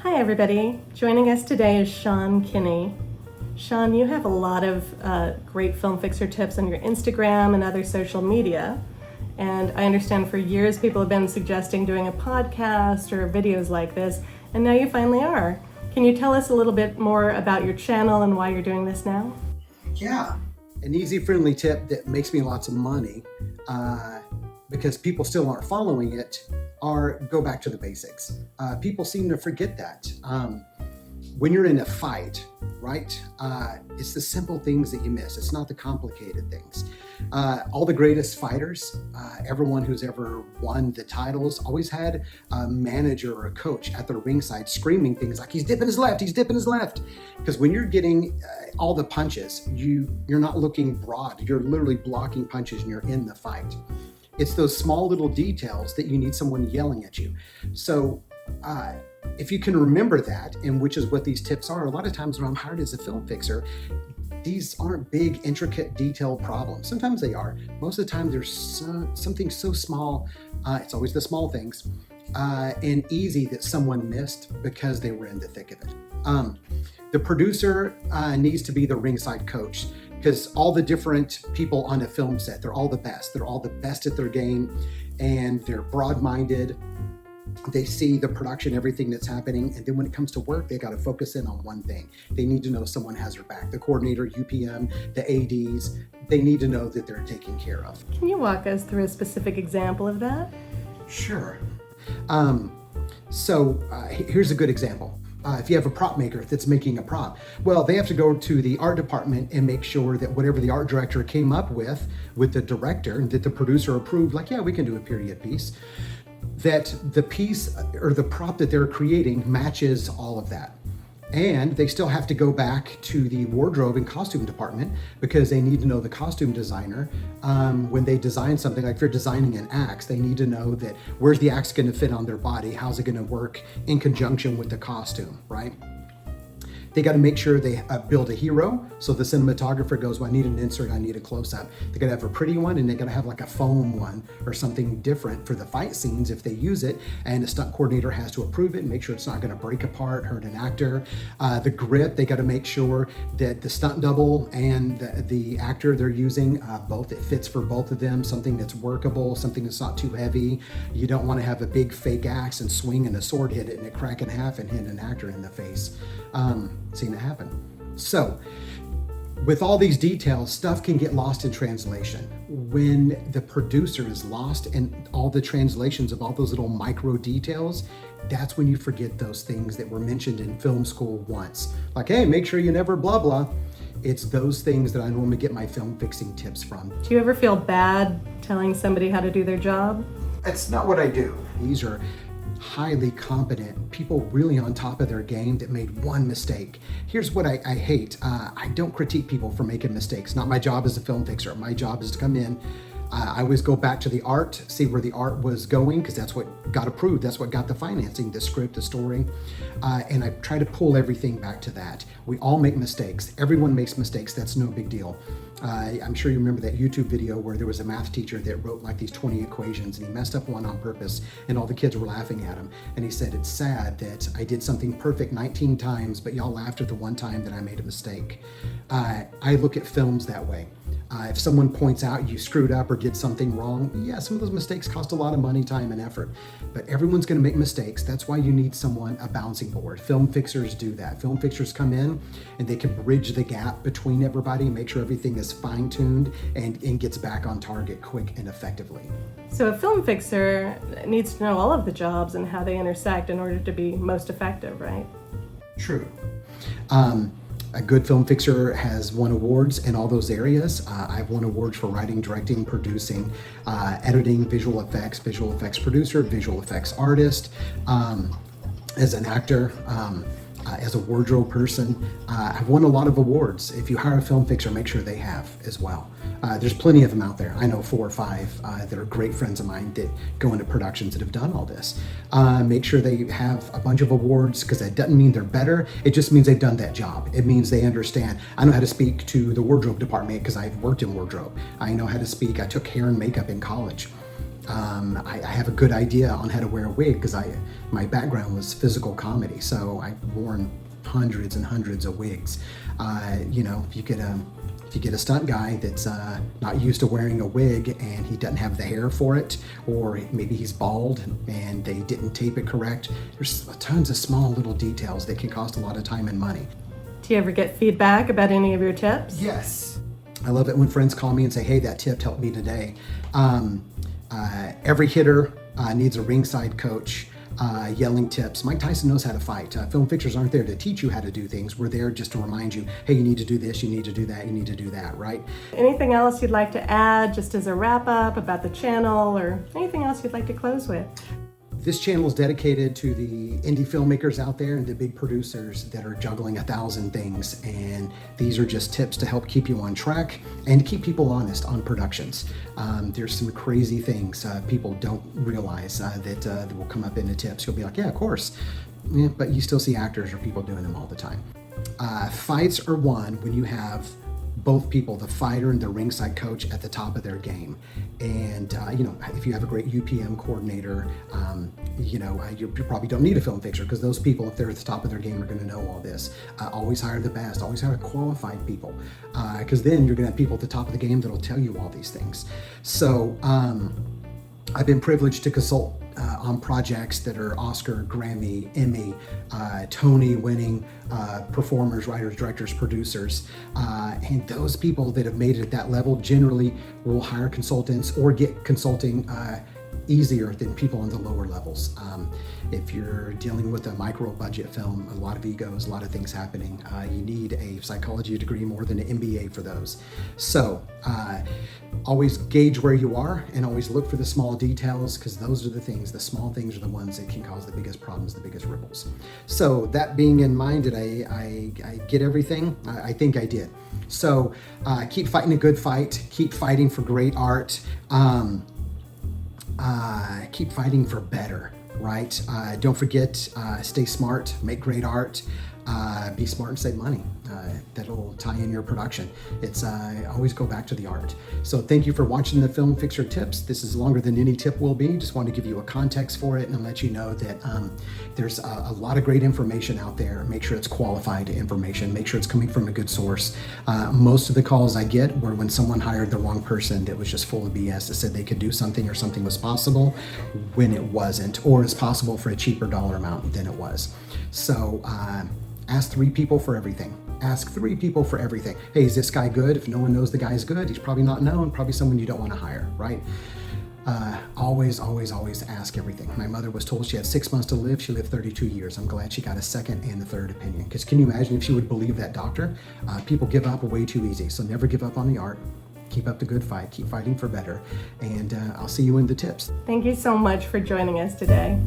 Hi everybody, joining us today is Sean Kinney. Sean, you have a lot of great film fixer tips on your Instagram and other social media, and I understand for years people have been suggesting doing a podcast or videos like this, and now you finally are. Can you tell us a little bit more about your channel and why you're doing this now? Yeah, an easy, friendly tip that makes me lots of money because people still aren't following it are go back to the basics. People seem to forget that. When you're in a fight, right, it's the simple things that you miss. It's not the complicated things. All the greatest fighters, everyone who's ever won the titles, always had a manager or a coach at the ringside screaming things like, he's dipping his left, he's dipping his left. Because when you're getting all the punches, you're not looking broad. You're literally blocking punches and you're in the fight. It's those small little details that you need someone yelling at you. So if you can remember that, and which is what these tips are, a lot of times when I'm hired as a film fixer, these aren't big, intricate, detailed problems. Sometimes they are. Most of the time there's something so small, it's always the small things, and easy that someone missed because they were in the thick of it. The producer needs to be the ringside coach, because all the different people on a film set, they're all the best. They're all the best at their game, and they're broad-minded. They see the production, everything that's happening, and then when it comes to work, they got to focus in on one thing. They need to know someone has their back. The coordinator, UPM, the ADs, they need to know that they're taken care of. Can you walk us through a specific example of that? Sure. Here's a good example. If you have a prop maker that's making a prop, well, they have to go to the art department and make sure that whatever the art director came up with the director, that the producer approved, like, yeah, we can do a period piece, that the piece or the prop that they're creating matches all of that. And they still have to go back to the wardrobe and costume department because they need to know the costume designer. When they design something, like if you're designing an axe, they need to know that where's the axe going to fit on their body? How's it going to work in conjunction with the costume, right? They got to make sure they build a hero. So the cinematographer goes, well, I need an insert, I need a close-up. They got to have a pretty one, and they got to have like a foam one or something different for the fight scenes if they use it. And the stunt coordinator has to approve it and make sure it's not going to break apart, hurt an actor. The grip, they got to make sure that the stunt double and the actor they're using, both, it fits for both of them, something that's workable, something that's not too heavy. You don't want to have a big fake axe and swing and a sword hit it and it crack in half and hit an actor in the face. Seen it happen. So with all these details, stuff can get lost in translation. When the producer is lost in all the translations of all those little micro details, that's when you forget those things that were mentioned in film school once. Like, hey, make sure you never blah, blah. It's those things that I normally get my film fixing tips from. Do you ever feel bad telling somebody how to do their job? That's not what I do. These are highly competent people, really on top of their game, that made one mistake. Here's what I hate. I don't critique people for making mistakes. Not my job as a film fixer. My job is to come in. I always go back to the art, see where the art was going, because that's what got approved. That's what got the financing, the script, the story. And I try to pull everything back to that. We all make mistakes. Everyone makes mistakes. That's no big deal. I'm sure you remember that YouTube video where there was a math teacher that wrote like these 20 equations, and he messed up one on purpose, and all the kids were laughing at him. And he said, it's sad that I did something perfect 19 times, but y'all laughed at the one time that I made a mistake. I look at films that way. If someone points out you screwed up or did something wrong, yeah, some of those mistakes cost a lot of money, time, and effort. But everyone's going to make mistakes. That's why you need someone, a bouncing board. Film fixers do that. Film fixers come in and they can bridge the gap between everybody, make sure everything is fine-tuned and gets back on target quick and effectively. So a film fixer needs to know all of the jobs and how they intersect in order to be most effective, right? True. A good film fixer has won awards in all those areas. I've won awards for writing, directing, producing, editing, visual effects producer, visual effects artist, as an actor, as a wardrobe person. I've won a lot of awards. If you hire a film fixer, make sure they have as well. There's plenty of them out there. I know 4 or 5 that are great friends of mine that go into productions that have done all this. Make sure they have a bunch of awards, because that doesn't mean they're better. It just means they've done that job. It means they understand. I know how to speak to the wardrobe department because I've worked in wardrobe. I know how to speak. I took hair and makeup in college. I have a good idea on how to wear a wig because my background was physical comedy, so I've worn hundreds and hundreds of wigs. If you get a stunt guy that's not used to wearing a wig and he doesn't have the hair for it, or maybe he's bald and they didn't tape it correct, there's tons of small little details that can cost a lot of time and money. Do you ever get feedback about any of your tips? Yes. I love it when friends call me and say, hey, that tip helped me today. Every hitter needs a ringside coach. Yelling tips. Mike Tyson knows how to fight. Film fixers aren't there to teach you how to do things. We're there just to remind you, hey, you need to do this, you need to do that, you need to do that, right? Anything else you'd like to add just as a wrap up about the channel, or anything else you'd like to close with? This channel is dedicated to the indie filmmakers out there and the big producers that are juggling 1,000 things. And these are just tips to help keep you on track and keep people honest on productions. There's some crazy things people don't realize that will come up in the tips. You'll be like, yeah, of course. Yeah, but you still see actors or people doing them all the time. Fights are won when you have both people, the fighter and the ringside coach, at the top of their game. And if you have a great UPM coordinator, you probably don't need a film fixer, because those people, if they're at the top of their game, are going to know all this. Always hire the best, always hire qualified people, because then you're going to have people at the top of the game that'll tell you all these things. So I've been privileged to consult on projects that are Oscar, Grammy, Emmy, Tony winning performers, writers, directors, producers. And those people that have made it at that level generally will hire consultants or get consulting easier than people on the lower levels. If you're dealing with a micro budget film, a lot of egos, a lot of things happening, you need a psychology degree more than an MBA for those. So always gauge where you are and always look for the small details, because those are the things, the small things are the ones that can cause the biggest problems, the biggest ripples. So that being in mind, did I get everything? I think I did. So keep fighting a good fight, keep fighting for great art, keep fighting for better, right? Don't forget, stay smart, make great art, be smart and save money. That'll tie in your production. It's always go back to the art. So thank you for watching the Film Fixer Tips. This is longer than any tip will be. Just wanted to give you a context for it and let you know that there's a lot of great information out there. Make sure it's qualified information. Make sure it's coming from a good source. Most of the calls I get were when someone hired the wrong person that was just full of BS, that said they could do something or something was possible when it wasn't, or is possible for a cheaper dollar amount than it was. So ask 3 people for everything. Ask 3 people for everything. Hey, is this guy good? If no one knows the guy's good, he's probably not known, probably someone you don't want to hire, right? Always ask everything. My mother was told she had 6 months to live. She lived 32 years. I'm glad she got a second and a third opinion. Because can you imagine if she would believe that doctor? People give up way too easy. So never give up on the art. Keep up the good fight. Keep fighting for better. And I'll see you in the tips. Thank you so much for joining us today.